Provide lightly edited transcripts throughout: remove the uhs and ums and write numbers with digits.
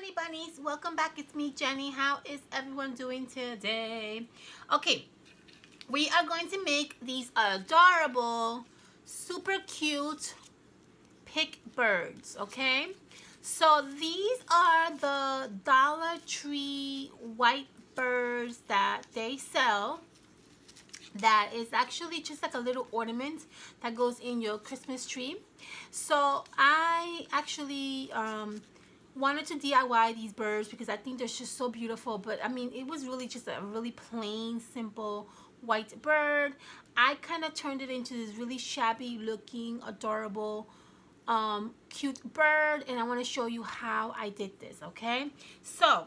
honey bunnies, welcome back. It's me, Jenny. How is everyone doing today? Okay, we are going to make these adorable, super cute pig birds. Okay, so these are the Dollar Tree white birds that they sell. That is actually just like a little ornament that goes in your Christmas tree. So I actually wanted to DIY these birds because I think they're just so beautiful. But I mean, it was really just a really plain, simple white bird. I kind of turned it into this really shabby looking, adorable, cute bird, and I want to show you how I did this. Okay, so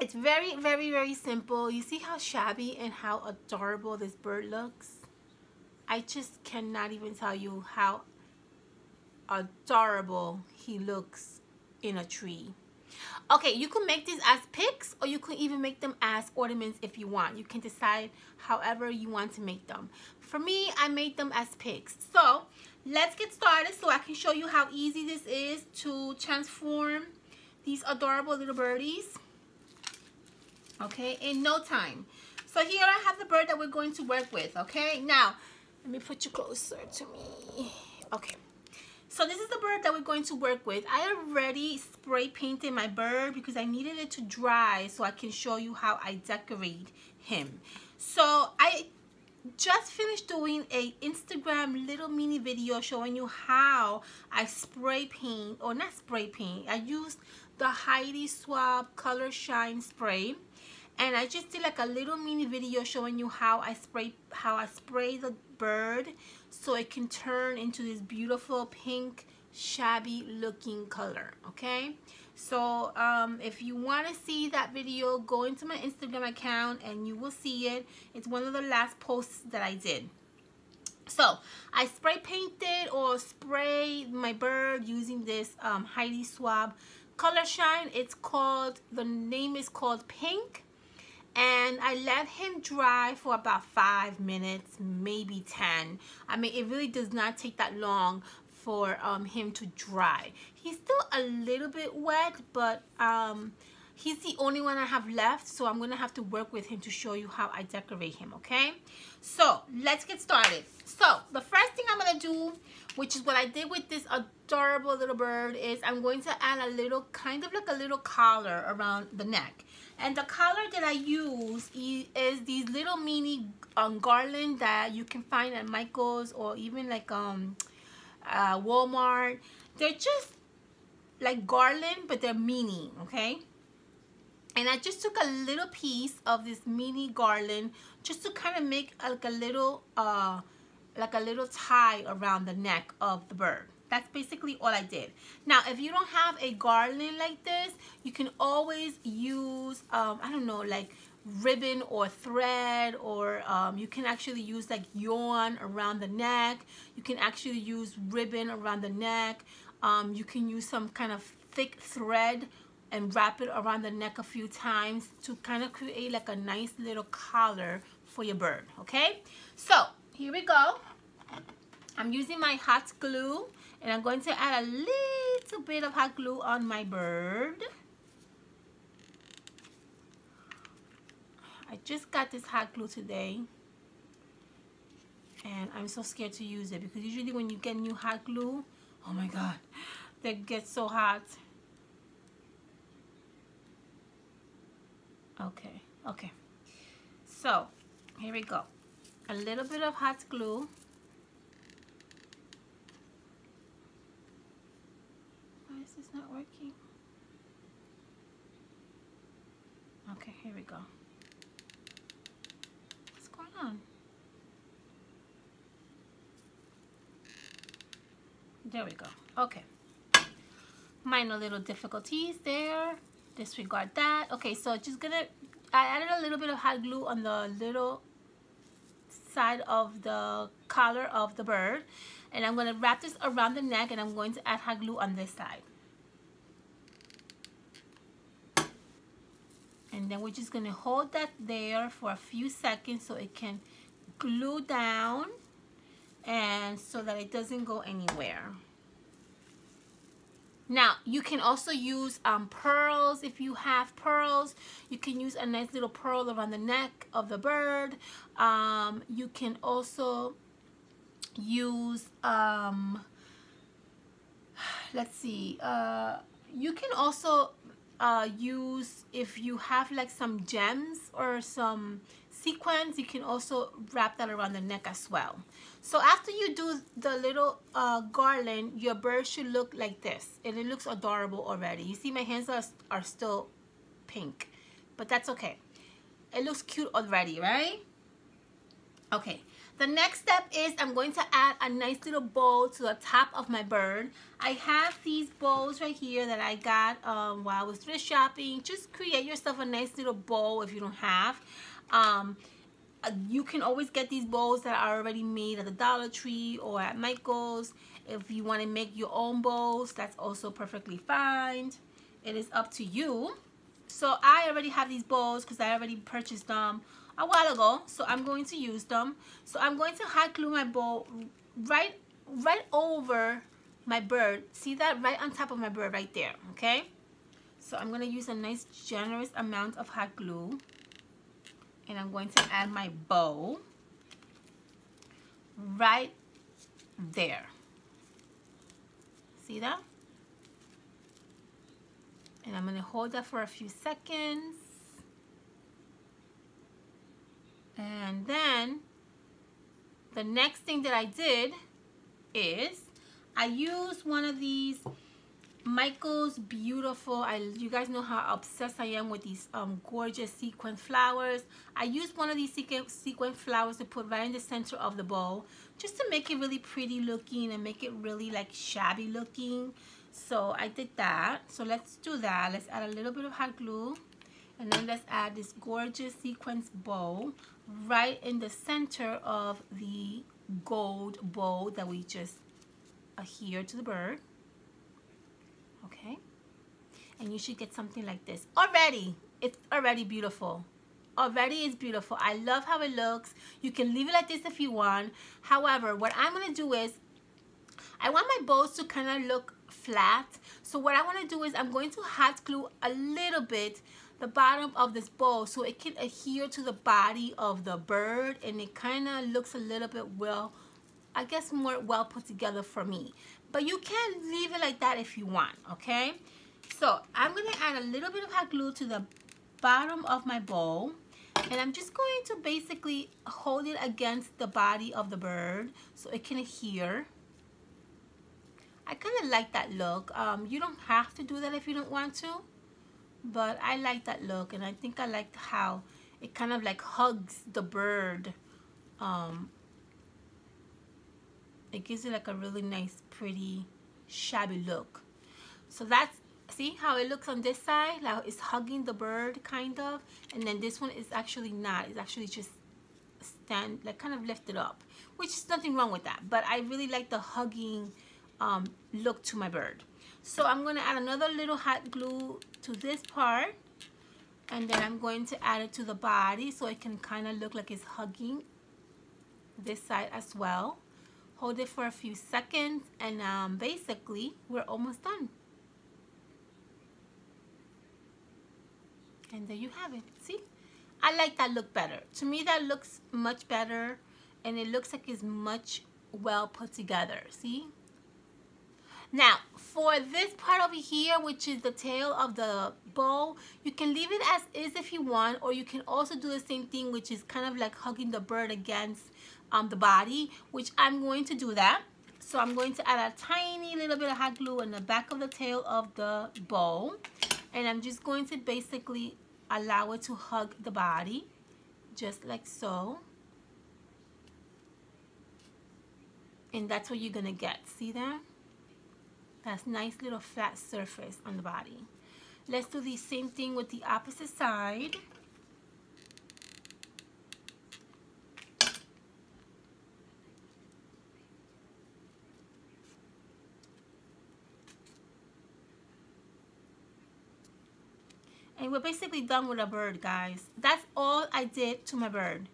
it's very, very, very simple. You see how shabby and how adorable this bird looks? I just cannot even tell you how adorable he looks in a tree. Okay, you can make these as pigs or you can even make them as ornaments if you want. You can decide however you want to make them. For me, I made them as pigs. So let's get started so I can show you how easy this is to transform these adorable little birdies. Okay, in no time. So here I have the bird that we're going to work with. Okay, now let me put you closer to me. Okay, so this is the bird that we're going to work with. I already spray painted my bird because I needed it to dry so I can show you how I decorate him. So I just finished doing a Instagram little mini video showing you how I spray paint, or not spray paint, I used the Heidi Swapp Color Shine spray. And I just did like a little mini video showing you how I spray the bird so it can turn into this beautiful pink shabby looking color. Okay, so if you want to see that video, go into my Instagram account and you will see it. It's one of the last posts that I did. So I spray painted or sprayed my bird using this Heidi Swapp Color Shine. It's called, the name is called Pink. And I let him dry for about 5 minutes, maybe 10. I mean, it really does not take that long for him to dry. He's still a little bit wet, but he's the only one I have left, so I'm gonna have to work with him to show you how I decorate him. Okay, so let's get started. So the first thing I'm gonna do, which is what I did with this adorable little bird, is I'm going to add a little, kind of like a little collar around the neck. And the collar that I use is these little mini garland that you can find at Michael's or even like Walmart. They're just like garland, but they're mini, okay? And I just took a little piece of this mini garland just to kind of make like a little tie around the neck of the bird. That's basically all I did. Now, if you don't have a garland like this, you can always use, I don't know, like ribbon or thread, or you can actually use like yarn around the neck. You can actually use ribbon around the neck. You can use some kind of thick thread and wrap it around the neck a few times to kind of create like a nice little collar for your bird, okay? So, here we go. I'm using my hot glue. And I'm going to add a little bit of hot glue on my bird. I just got this hot glue today. And I'm so scared to use it because usually when you get new hot glue, oh my God, they get so hot. Okay. So, here we go. A little bit of hot glue. Is not working. Okay, here we go. What's going on? There we go. Okay. Minor little difficulties there. Disregard that. Okay, so I added a little bit of hot glue on the little side of the collar of the bird. And I'm going to wrap this around the neck and I'm going to add hot glue on this side. And then we're just going to hold that there for a few seconds so it can glue down and so that it doesn't go anywhere. Now, you can also use pearls. If you have pearls, you can use a nice little pearl around the neck of the bird. You can also use, let's see, you can also use, if you have like some gems or some sequins, you can also wrap that around the neck as well. So after you do the little garland, your bird should look like this, and it looks adorable already. You see my hands are still pink, but that's okay. It looks cute already, right? Okay, the next step is I'm going to add a nice little bow to the top of my bird. I have these bows right here that I got while I was thrift shopping. Just create yourself a nice little bow if you don't have. You can always get these bows that are already made at the Dollar Tree or at Michael's. If you want to make your own bows, that's also perfectly fine. It is up to you. So I already have these bows because I already purchased them a while ago, so I'm going to use them. So I'm going to hot glue my bow right over my bird. See that? Right on top of my bird right there, okay? So I'm going to use a nice generous amount of hot glue, and I'm going to add my bow right there. See that? And I'm going to hold that for a few seconds. And then the next thing that I did is I used one of these Michael's beautiful, you guys know how obsessed I am with these gorgeous sequin flowers. I used one of these sequin flowers to put right in the center of the bow, just to make it really pretty looking and make it really like shabby looking. So I did that. So let's do that. Let's add a little bit of hot glue, and then let's add this gorgeous sequins bow right in the center of the gold bow that we just adhered to the bird. Okay, and you should get something like this. Already, it's already beautiful. Already it's beautiful. I love how it looks. You can leave it like this if you want. However, what I'm going to do is I want my bows to kind of look flat. So what I want to do is I'm going to hot glue a little bit the bottom of this bow so it can adhere to the body of the bird, and it kind of looks a little bit, well, I guess more well put together for me. But you can leave it like that if you want, okay? So I'm going to add a little bit of hot glue to the bottom of my bow, and I'm just going to basically hold it against the body of the bird so it can adhere. I kind of like that look. You don't have to do that if you don't want to, but I like that look, and I think I like how it kind of like hugs the bird. It gives it like a really nice, pretty, shabby look. So that's, see how it looks on this side? Like it's hugging the bird, kind of. And then this one is actually not. It's actually just like kind of lifted up, which is nothing wrong with that. But I really like the hugging look to my bird. So I'm going to add another little hot glue to this part. And then I'm going to add it to the body so it can kind of look like it's hugging this side as well. Hold it for a few seconds, and basically we're almost done. And there you have it. See, I like that look better. To me, that looks much better, and it looks like it's much well put together. See? Now, for this part over here, which is the tail of the bow, you can leave it as is if you want, or you can also do the same thing, which is kind of like hugging the bird against the body, which I'm going to do that. So I'm going to add a tiny little bit of hot glue in the back of the tail of the bow, and I'm just going to basically allow it to hug the body, just like so. And that's what you're gonna get. See that? That's nice little flat surface on the body. Let's do the same thing with the opposite side. And we're basically done with a bird, guys. That's all I did to my bird.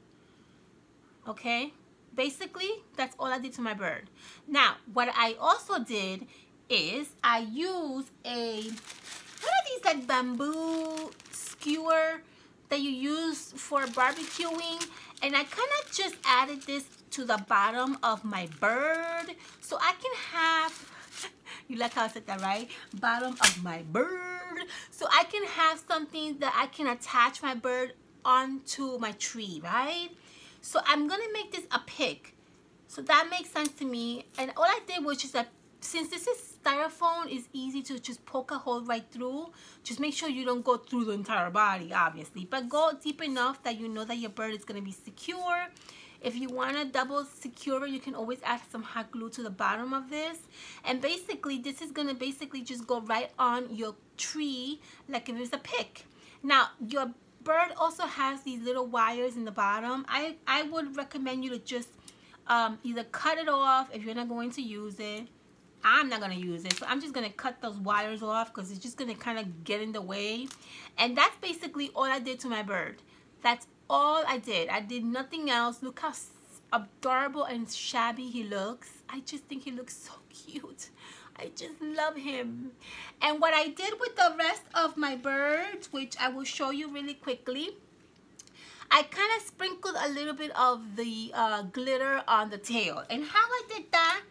Okay? Basically, that's all I did to my bird. Now, what I also did is I use a, what are these, like bamboo skewer that you use for barbecuing, and I kind of just added this to the bottom of my bird so I can have, you like how I said that, right? Bottom of my bird, so I can have something that I can attach my bird onto my tree, right? So I'm gonna make this a pick, so that makes sense to me. And all I did was just that, since this is styrofoam, it's easy to just poke a hole right through. Just make sure you don't go through the entire body, obviously, but go deep enough that you know that your bird is going to be secure. If you want to double secure it, you can always add some hot glue to the bottom of this. And basically, this is going to basically just go right on your tree like if it was a pick. Now, your bird also has these little wires in the bottom. I would recommend you to just either cut it off if you're not going to use it. I'm not going to use it, so I'm just going to cut those wires off because it's just going to kind of get in the way. And that's basically all I did to my bird. That's all I did. I did nothing else. Look how adorable and shabby he looks. I just think he looks so cute. I just love him. And what I did with the rest of my birds, which I will show you really quickly, I kind of sprinkled a little bit of the glitter on the tail. And how I did that,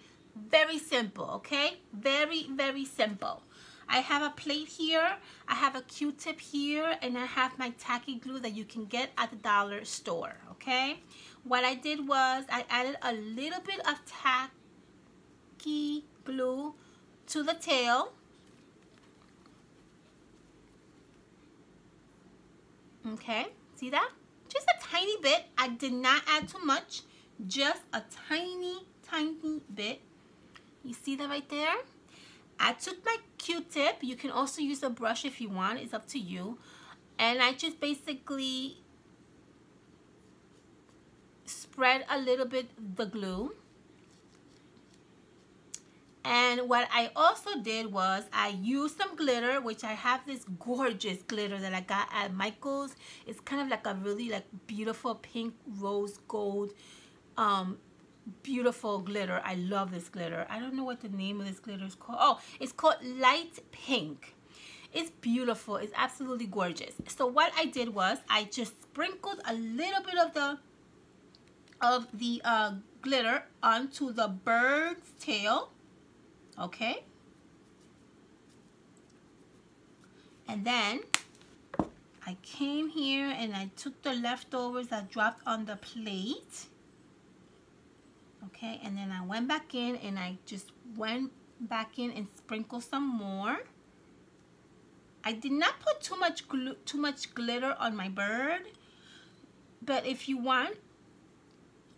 very simple, okay? Very, very simple. I have a plate here, I have a Q-tip here, and I have my tacky glue that you can get at the dollar store, okay? What I did was I added a little bit of tacky glue to the tail. Okay, see that? Just a tiny bit. I did not add too much, just a tiny, tiny bit. You see that right there? I took my Q-tip. You can also use a brush if you want. It's up to you. And I just basically spread a little bit the glue. And what I also did was I used some glitter, which I have this gorgeous glitter that I got at Michael's. It's kind of like a really like beautiful pink rose gold beautiful glitter. I love this glitter. I don't know what the name of this glitter is called. Oh, it's called light pink. It's beautiful. It's absolutely gorgeous. So what I did was I just sprinkled a little bit of the glitter onto the bird's tail. Okay. And then I came here and I took the leftovers that dropped on the plate. Okay, and then I went back in and I just went back in and sprinkled some more. I did not put too much glitter on my bird, but if you want,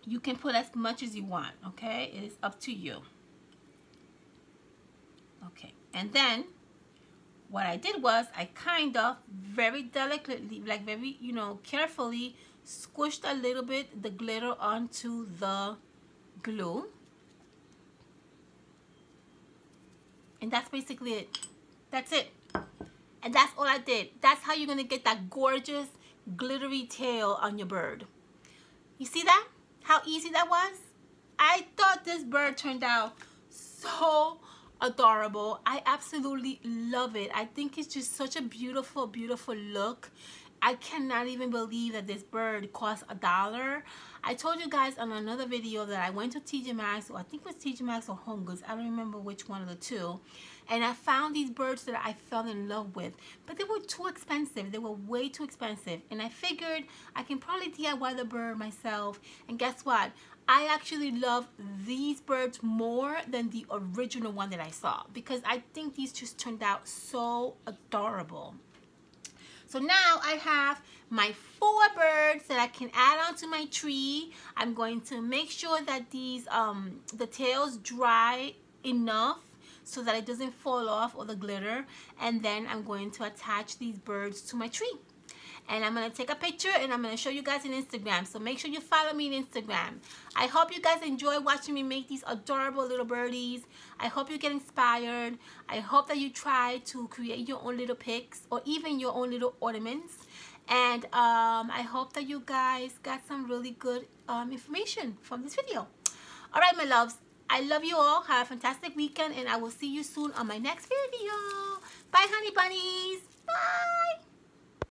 you can put as much as you want, okay? It is up to you. Okay, and then what I did was I kind of very delicately, like very, you know, carefully squished a little bit the glitter onto the glue, and that's basically it. That's it, and that's all I did. That's how you're gonna get that gorgeous glittery tail on your bird. You see that? How easy that was? I thought this bird turned out so adorable. I absolutely love it. I think it's just such a beautiful, beautiful look. I cannot even believe that this bird cost $1. I told you guys on another video that I went to TJ Maxx, or I think it was TJ Maxx or Home Goods. I don't remember which one of the two. And I found these birds that I fell in love with. But they were too expensive. They were way too expensive. And I figured I can probably DIY the bird myself. And guess what? I actually love these birds more than the original one that I saw, because I think these just turned out so adorable. So now I have my 4 birds that I can add onto my tree. I'm going to make sure that these the tails dry enough so that it doesn't fall off, or the glitter, and then I'm going to attach these birds to my tree. And I'm going to take a picture and I'm going to show you guys on Instagram. So make sure you follow me on Instagram. I hope you guys enjoy watching me make these adorable little birdies. I hope you get inspired. I hope that you try to create your own little pics or even your own little ornaments. And I hope that you guys got some really good information from this video. All right, my loves. I love you all. Have a fantastic weekend, and I will see you soon on my next video. Bye, honey bunnies.